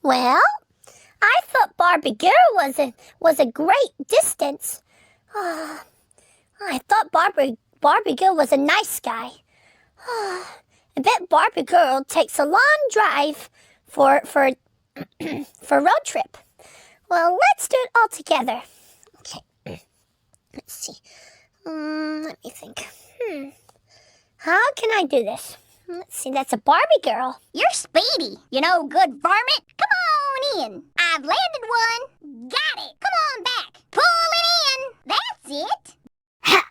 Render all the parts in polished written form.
Well, I thought Barbie girl was a great distance. I thought Barbie girl was a nice guy. I bet Barbie girl takes a long drive for road trip. Well, let's do it all together. Okay. Let's see. Let me think. How can I do this? Let's see, that's a Barbie girl. You're speedy, you know, good varmint. Come on in. I've landed one. Got it. Come on back. Pull it in. That's it. Ha!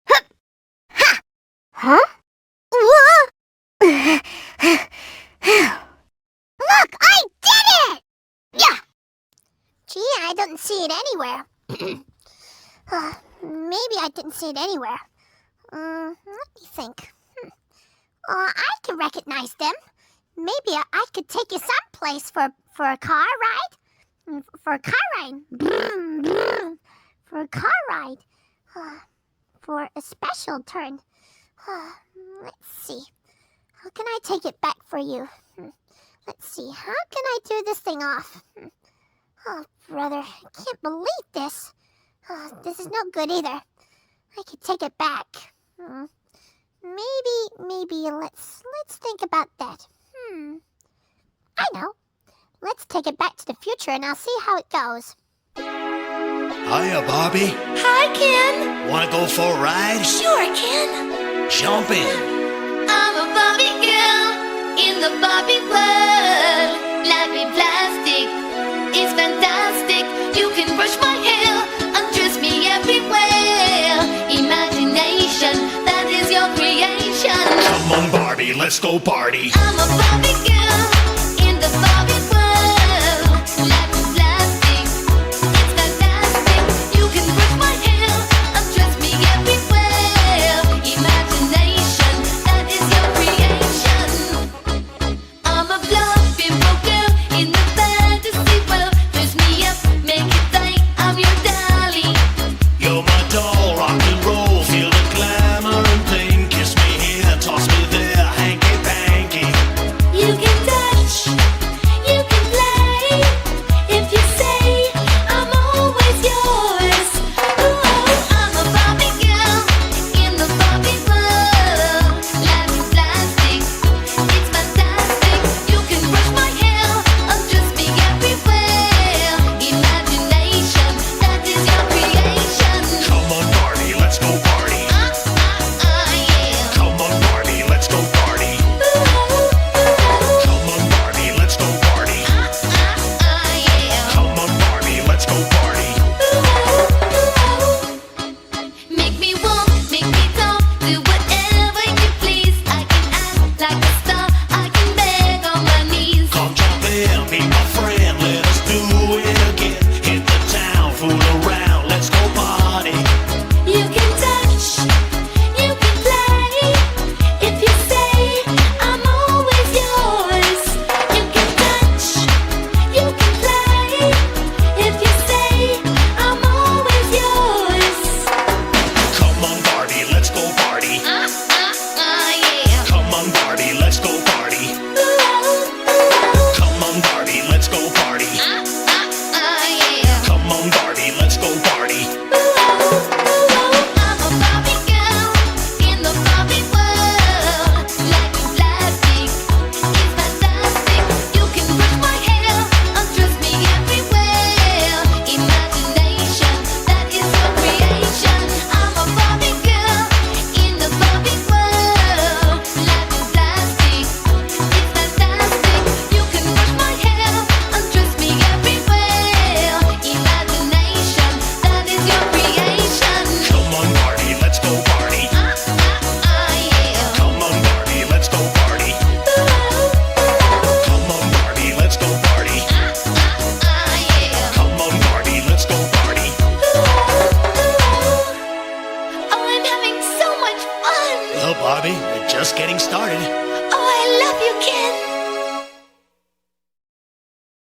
Hup! Ha! Huh? Whoa! Look, I did it! Yeah! Gee, I didn't see it anywhere. Maybe I didn't see it anywhere. Let me think. I can recognize them. Maybe I could take you someplace for a car ride. For a car ride. For a car ride. For a special turn. Let's see. How can I take it back for you? Let's see. How can I do this thing off? Oh, brother, I can't believe this. This is no good either. I could take it back. Maybe let's think about that. I know. Let's take it back to the future and I'll see how it goes. Hiya, Barbie. Hi, Ken. Wanna go for a ride? Sure, Ken. Jump in. I'm a Barbie girl in the Barbie world. Life in plastic is fantastic. You can brush my hair, undress me everywhere. Imagination, that is your creation. Come on, Barbie, let's go party. I'm a Barbie girl in the Barbie world. Life in plastic, it's fantastic. You can brush my hair, undress me everywhere. Imagination, that is your creation. I'm a fluffy girl in the fantasy world. Dress me up, make it tight, I'm your dolly. You're my doll, rock and roll, feel the glamour and bling. Kiss me here, toss me there, hanky-panky. You can touch, you can play. If you say I'm always yours. Ooh, I'm a Barbie girl in the Barbie world. Life is plastic, it's fantastic. You can brush my hair, undress me everywhere. Imagination, that is your creation. Come on, Barbie, let's go party. Yeah. Come on, Barbie, let's go party. Come on, Barbie, let's go party. Yeah. Come on, Barbie, let's go party. Make me walk, make me talk, do whatever you please. I can act like a star, I can beg on my knees. Come jump in, be my friend, let us do it again. Hit the town, fool around, let's go party. You can touch, you can play. If you say I'm always yours. You can touch, you can play. If you say I'm always yours. Come on, Barbie, let's go party. Yeah. Come on, Barbie, let's go party. Come on, Barbie, let's go party. Yeah. Come on, Barbie, let's go party. I'm a Barbie girl in the Barbie world. Life in plastic is fantastic. You can brush my hair, undress me everywhere. Imagination, that is your creation. I'm a Barbie girl in the Barbie world. Life in plastic is fantastic. You can brush my hair, undress me everywhere. Imagination, that is your creation. Come on, Barbie, let's go party. Yeah. Come on, Barbie, let's go party. Come on, Barbie, let's go party. Yeah. Come on, Barbie, let's go party. Oh, I'm having so much fun! Well, Barbie, we're just getting started.